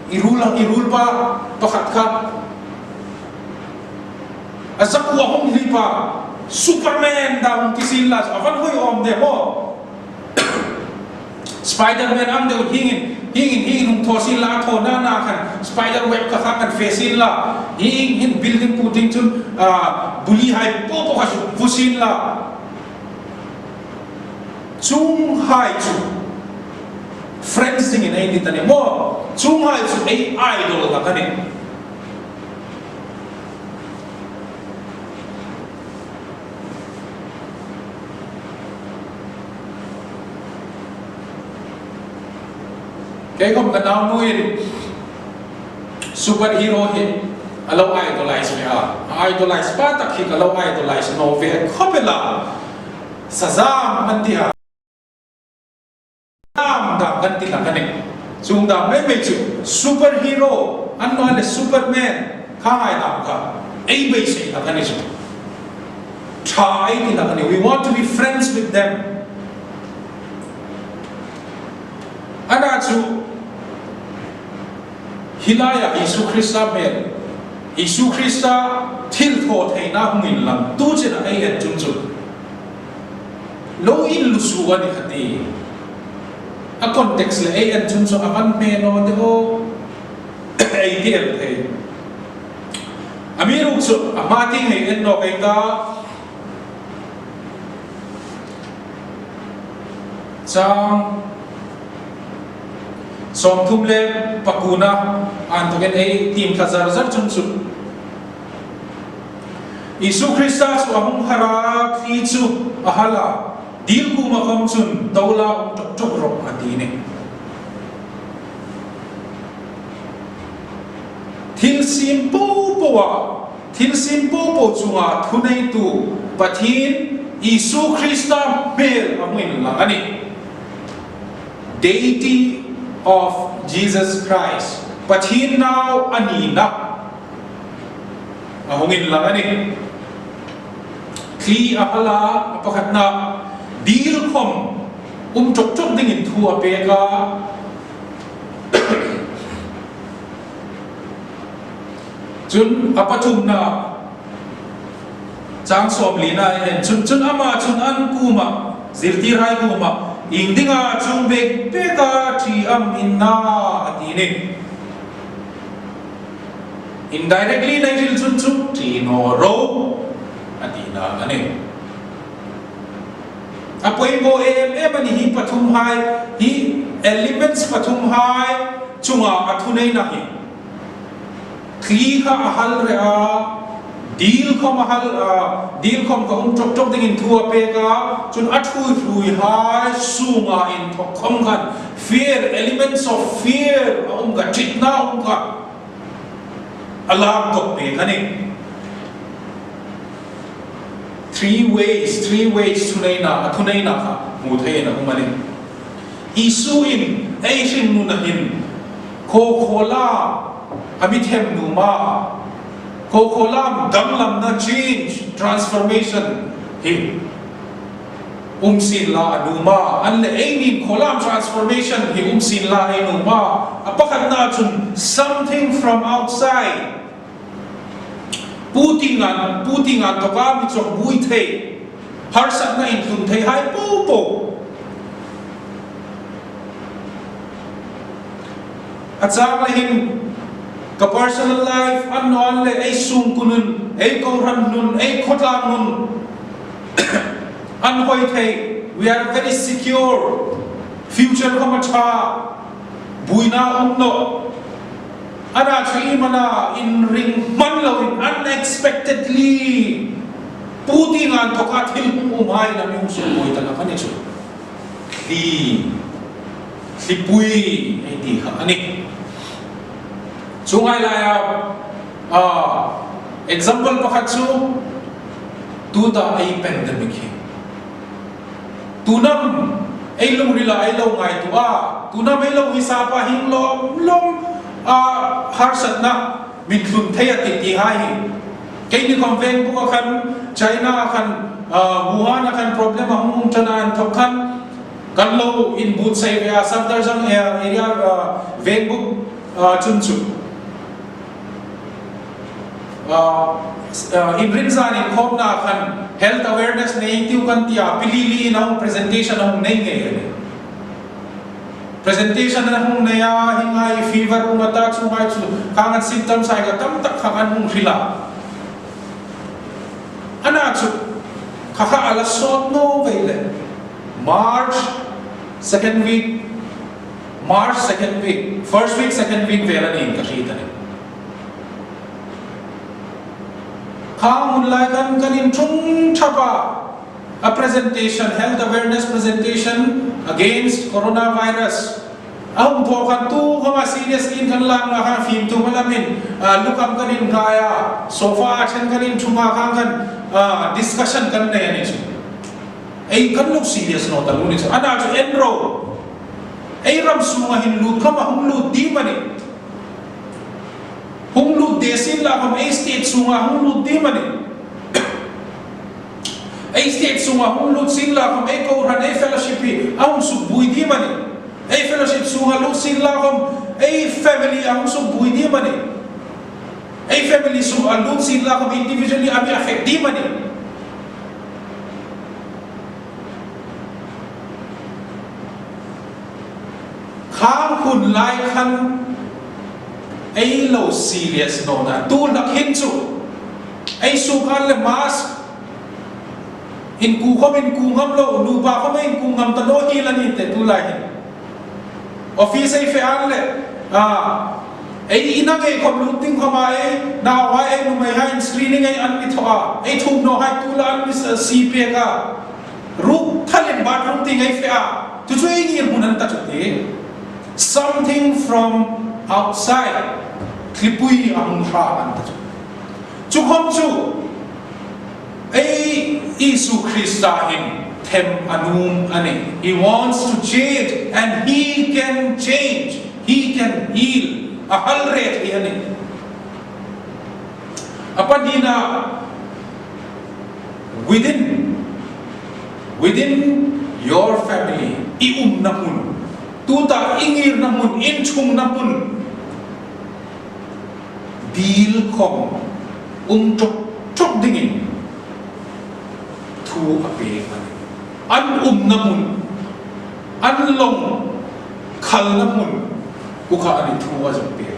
A: irul pa pakhat ka azak wa hum li pa Superman dam kisila avan hoy om de mo Spider-Man am de hingin thosin la tho na kan spider web ka kan facin la hing building puting chun bully hai po ka fusin la chung hai chu friends ding in ai ni tane mo chung hai chu ai idol ka kani cái không cần nào nuôi superhero hi alo idolize me idolize pa tak hi alo idolize no ve khopela sazam mantia am da ganti la kane chung da me chu superhero an no le superman kha ai da ka ei be sei la kane chu try ti la kane we want to be friends with them ana chu Hilaya Isu Christa mel Isu Christa thil tho theina hungin lam tu chena ai en chung chung lo in lu su ani khati a context le ai en chung chung avan me no de o ai tiel the amiru chu amati hei en no kai ka chang som thum le pakuna an to gen ei tim khazar zar chung chu Isu Christa chu amung hara khi chu ahala dil ku ma khom chun dola tok tok ro atine thil sim po po chunga thunei tu pathin Isu Christa mel amuin lang ani deity of Jesus Christ. But he now anina. Ahungin lang ani. Kli ahala apakat na deal kom chok chok dingin thu apeka. Chun apatum na chang som lina en chun ama chun an kuma zirti rai kuma Indinga chung bek peka tri am inna atine indirectly nail chun chun tri no ro atina ane apoi bo em ani hi pathum hai hi elements pathum hai chunga athunei na hi kli kha ahal rea deal kom ka chok chok ding in thua pe ka chun athui hlui hai sunga in thok khom khan fear elements of fear ka chitna ka alarm tok pe kani three ways thunei na ka mu thei na kumani isu in asian nu na hin khola abithem nu ma Kolam damlam na change transformation hi sin la anuma anle ainin kolam transformation hi sin la anuma apakat na chun something from outside putingan to ka mi chok bui the har sat na in thun the hai po achang la hin ka personal life anon le ay sung kunun ay kauran nun ay khotlam nun an hoi thei we are very secure future kama cha buina umno ana thri mana in ring man lo in unexpectedly puting an thoka thil umai na mi su moi ta na kani chu li pui ai di kha ani Sungai laya example pakhat chu tu da ai pandemic hi tunam ai lung rila ai lo ngai tua tunam ai lo hisa pa hing lom har sat na min thun thei ati ti hai ke ni konven bu khan China khan Wuhan khan problem hung chana thok khan kan lo in but sai ya safdar jang area venbook chun chu in rinzan in khopna khan health awareness nei tiu kan tia pilili na presentation na nei nge presentation na hung naya hingai fever umata chungai chu kangan symptoms ai ga tam tak khangan hung rila ana chu kha ala sot no vele March second week first week second week vela ni ka thita ni Kamun lai kan in chung chapa a presentation, health awareness presentation against coronavirus. ông thọ khăn tu không mà serious in khăn lang là khăn phim tu mà mình lúc am cái in kaya sofa chân cái in chung khăn khăn discussion cái này anh chứ ấy khăn lúc serious nó ta luôn chứ anh nào chứ enro ấy ram sunga hin lut không mà hung lut đi mà đi hung lut desin là không ấy state sunga hung lut đi mà đi ấy state sunga hung lut sin là không ấy câu hàn ấy fellowship hi ông sụp bùi đi mà đi ấy fellowship sunga lut sin là không ấy family ông sụp bùi đi mà đi ấy family sunga lut sin là không individually ami affect đi mà đi khang hun lai khan ấy lâu serious nó na tu nak hin chu ấy su khan le mas in ku không in ku ngam lo nu ba không in ku ngam ta no hi la ni te tu lai office ấy phải ăn le ấy ina cái không looting không ai nào ai ấy nu mai hai screening ấy ăn đi thua ấy thùng nó hai tu la ăn đi CP ka ruk thalen bathroom ting ấy phải tu chui ấy nghiền hunan ta chute something from outside klipui ang ha an ta chu khom chu ei Isu Christa hin them anum ani he wants to change and he can change he can heal a halret hi ani apadina within your family namun tuta ingir namun inchung namun deal kom chok dingin thu ape an namun an long khal namun ukha ani thu ajape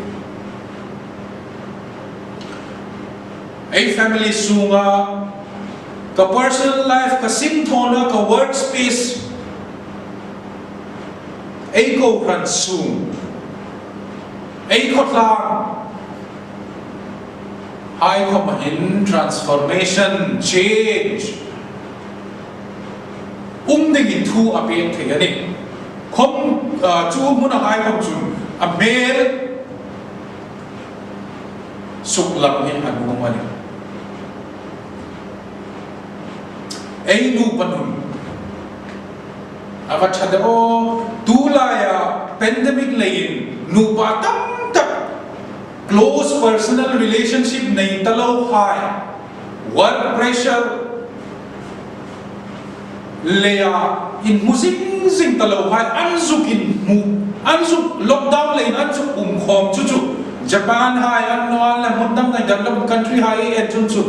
A: a family sunga ka personal life ka sim thona ka workspace ấy câu rắn sung ấy khót lang hai không hình transformation change đình in thu apek thế anh không chú muốn hai không chú Amer suk lam ni anu mani ấy nu panun avachadao tulaya pandemic lain nu batam tak close personal relationship nahi talo high work pressure leya in musing sing talo high anzuk lockdown lain anzuk khom chu Japan high annual la mundam na developed country high et chu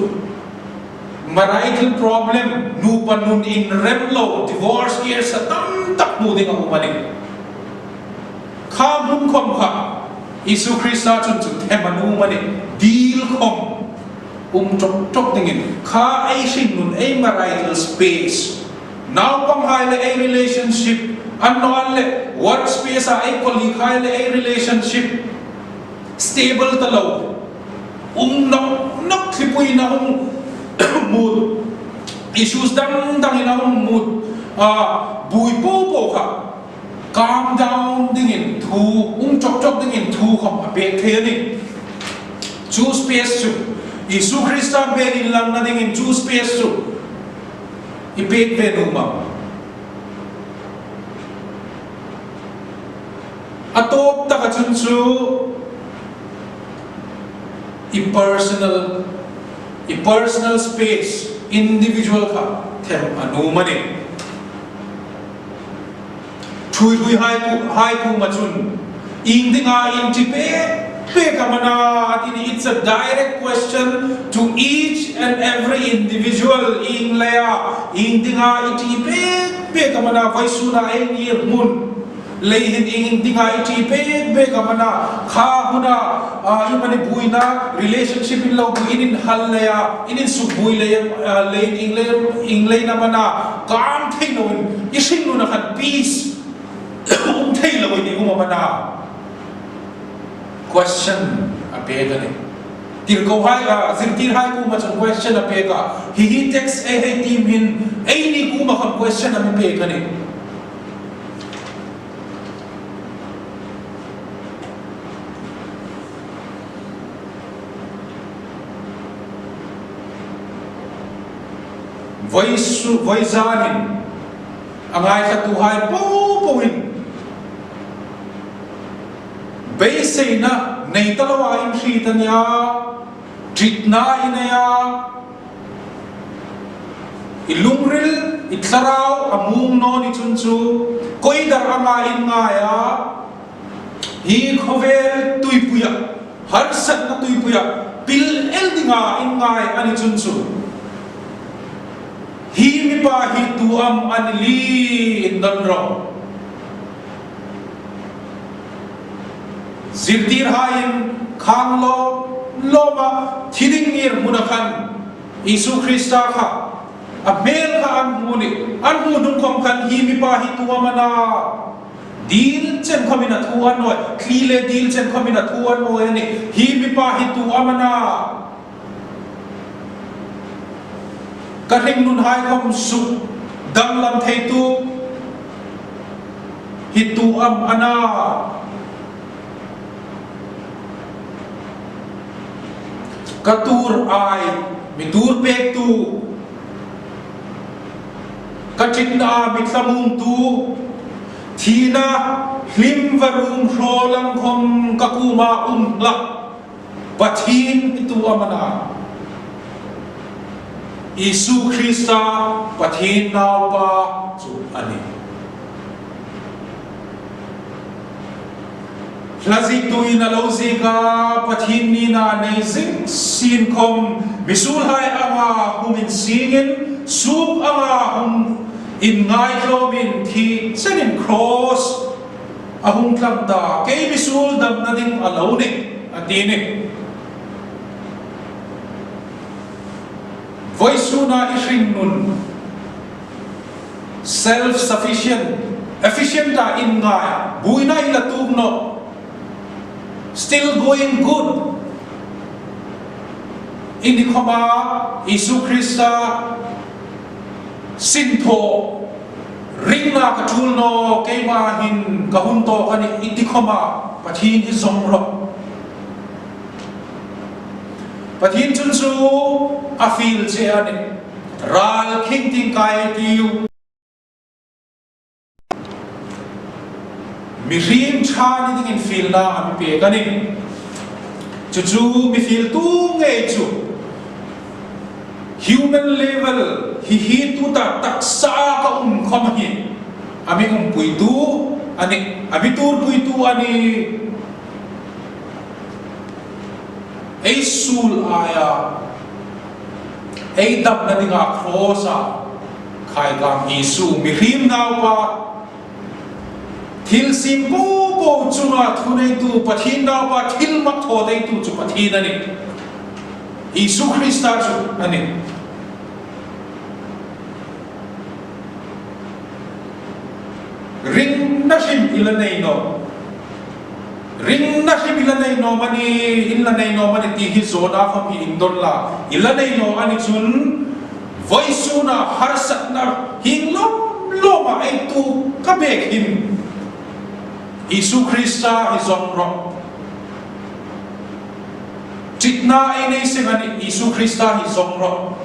A: marital problem nu panun in remlo divorce case satam tak mu ding ang umani khamun khom kha Isu Krista chun themanu mani deal khom chok dingin kha ai shin nun ai marital space now pang hai le ai relationship annual le work space ai colleague hai le ai relationship stable talo nok khipui na mood issues dang ina mood bui po kha calm down dingin thu chok dingin thu khom apek the ni chu space chu Isu Krista berin lang na dingin chu space chu ipek venu ma atop ta ka chun chu personal space individual ka them anu mani thui hai ku machun ing dinga intipe pe kamana atini it's a direct question to each and every individual ing laya ing dinga intipe pe kamana vaisuna eng yir mun leihin ing dinga intipe pe kamana kha huna imani buina relationship in lo buinin hal laya inin su bui laya lein ing lei na mana kam theinon ising nu na khan peace thei lo ni mana question apega ni tir ko hai tir hai ku ma chan question apega he text a team in ai ni ku ma question am apega ni voi zanin angai kha tu hai po in be sei na nei talawa in hri tanya tritna inaya ilungril itlarau amung no ni chunchu koidar anga in ngaya hi khovel tuipuya har sat na tuipuya pil eldinga in ngai ani chunchu hi mi pa hi tu am anili indonro zirtir hain khanglo loma thidingir munakhan Isu Krista kha abel ka anmu nung kom kan hi mi pa hi tu amana deal chen khamina thu an noi klile deal chen khamina thu an noi ni hi mi pa hi tu amana ka ring nun hai khom su dam lam thei tu hi tu am ana katur ai mitur pek tu katinda mitlamung tu thina hlim varum hrolang khom kakuma la pathin itu amana Isu Krista pathin naw pa chu ani Lazik tu ina lozika pathin ni na nezing sin kom misul hai anga humin singin sup anga hum in ngai klomin thi senin cross ahung tlamta ke misul dam na ding alone atini voisuna ishring nun self sufficient efficient ta in ngai buina ila tugno still going good in the koma Isu Krista sinto ringna katulno keima hin kahunto kani iti koma pathin hi somro pathin chunsu afil che ani ral king ting kai tiu mi rim chani ding in feel na am pe kanin chu mi feel tu nge chu human level hi tu ta taksa ka khom hi ami pui tu ani ami tur pui tu ani ei sul aya ei dab na dinga crossa khai kam Isu mi rim naw pa thil sim po chunga thunei tu pathin naw pa thil mak tho dei tu chu pathin ani Isu Krista chu ani ring na sim ilanei no mani ilanei no mani ti hi zona kham hi indon la ilanei no ani chun voisuna harsat na hinglom loma ai tu ka bek him Isu Krista hi zongro chitna ai nei sengani Isu Krista hi zongro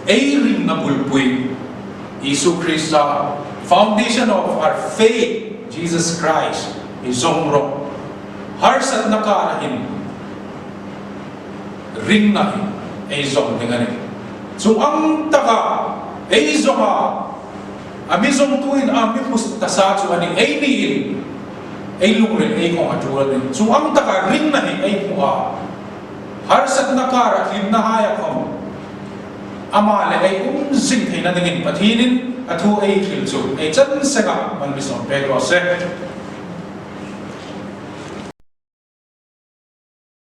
A: ei ring na bulpui Isu Krista foundation of our faith Jesus Christ is zongro harsat nakarahin ring na ei zong dingani so ang taka ei zonga ami zong tuin ami pustasa chu ani ei ni ei lungre ei ko atual ni so ang taka ring na ei puwa harsat nakara hin na haya khom amale ai zing theina dingin pathinin athu ei khil chu ei chan sega man mi som pe ro se